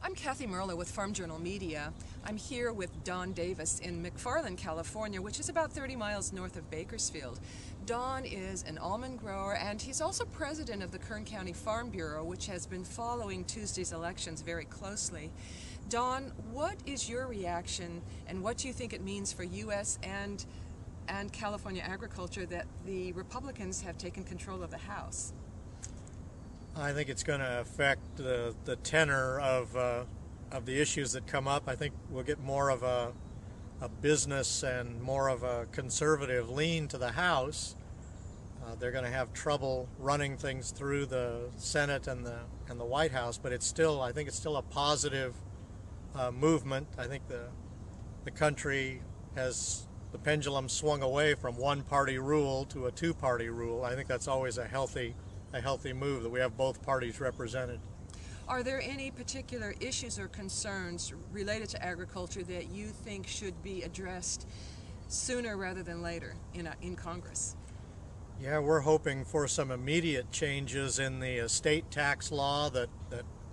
I'm Cathy Merlo with Farm Journal Media. I'm here with Don Davis in McFarland, California, which is about 30 miles north of Bakersfield. Don is an almond grower, and he's also president of the Kern County Farm Bureau, which has been following Tuesday's elections very closely. Don, what is your reaction, and what do you think it means for U.S. and California agriculture that the Republicans have taken control of the House? I think it's going to affect the tenor of the issues that come up. I think we'll get more of a business and more of a conservative lean to the House. They're going to have trouble running things through the Senate and the White House, but I think it's still a positive movement. I think the country has the pendulum swung away from one-party rule to a two-party rule. I think that's always a healthy move, that we have both parties represented. Are there any particular issues or concerns related to agriculture that you think should be addressed sooner rather than later in Congress? Yeah, we're hoping for some immediate changes in the estate tax law that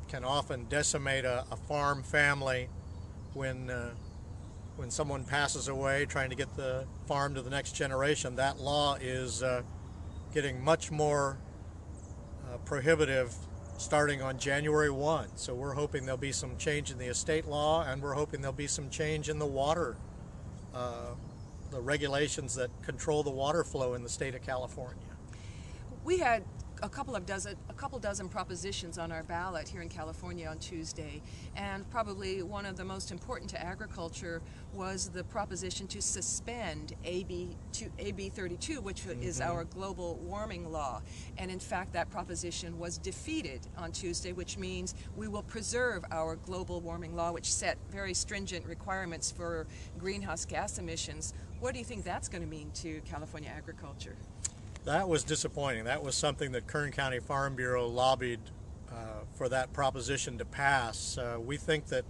can often decimate a farm family when someone passes away trying to get the farm to the next generation. That law is getting much more prohibitive starting on January 1. So we're hoping there'll be some change in the estate law, and we're hoping there'll be some change in the water, the regulations that control the water flow in the state of California. We had a couple dozen propositions on our ballot here in California on Tuesday, and probably one of the most important to agriculture was the proposition to suspend AB 32, which is our global warming law. And in fact, that proposition was defeated on Tuesday, which means we will preserve our global warming law, which set very stringent requirements for greenhouse gas emissions. What do you think that's going to mean to California agriculture? That was disappointing. That was something that Kern County Farm Bureau lobbied for that proposition to pass. We think that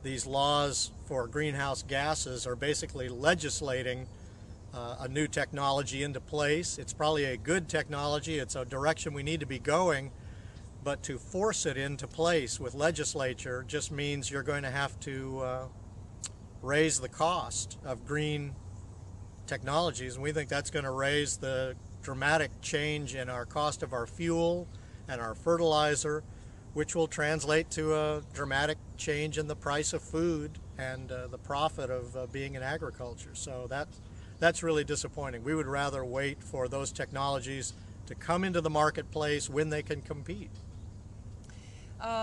these laws for greenhouse gases are basically legislating a new technology into place. It's probably a good technology. It's a direction we need to be going, but to force it into place with legislature just means you're going to have to raise the cost of green technologies, and we think that's going to raise the dramatic change in our cost of our fuel and our fertilizer, which will translate to a dramatic change in the price of food and the profit of being in agriculture. So that's really disappointing. We would rather wait for those technologies to come into the marketplace when they can compete.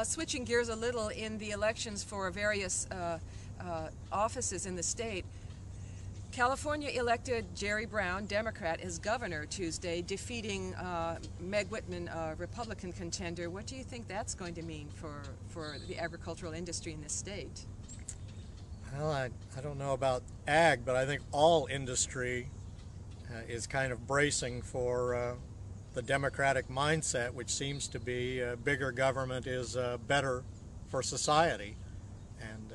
Switching gears a little, in the elections for various offices in the state, California elected Jerry Brown, Democrat, as governor Tuesday, defeating Meg Whitman, a Republican contender. What do you think that's going to mean for the agricultural industry in this state? Well, I don't know about ag, but I think all industry is kind of bracing for the Democratic mindset, which seems to be bigger government is better for society. And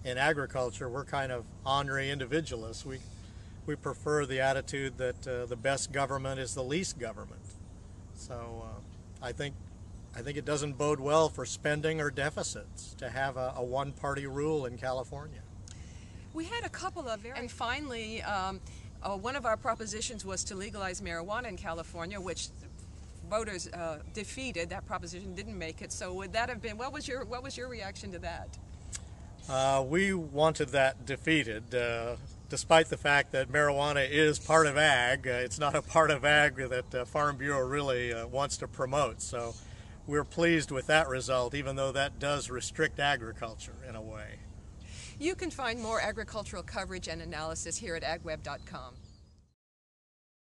in agriculture, we're kind of ornery individualists. We prefer the attitude that the best government is the least government. So I think it doesn't bode well for spending or deficits to have a one-party rule in California. We had a couple of and finally, one of our propositions was to legalize marijuana in California, which voters defeated. That proposition didn't make it. So would that have been? What was your reaction to that? We wanted that defeated, despite the fact that marijuana is part of ag. It's not a part of ag that Farm Bureau really wants to promote. So we're pleased with that result, even though that does restrict agriculture in a way. You can find more agricultural coverage and analysis here at agweb.com.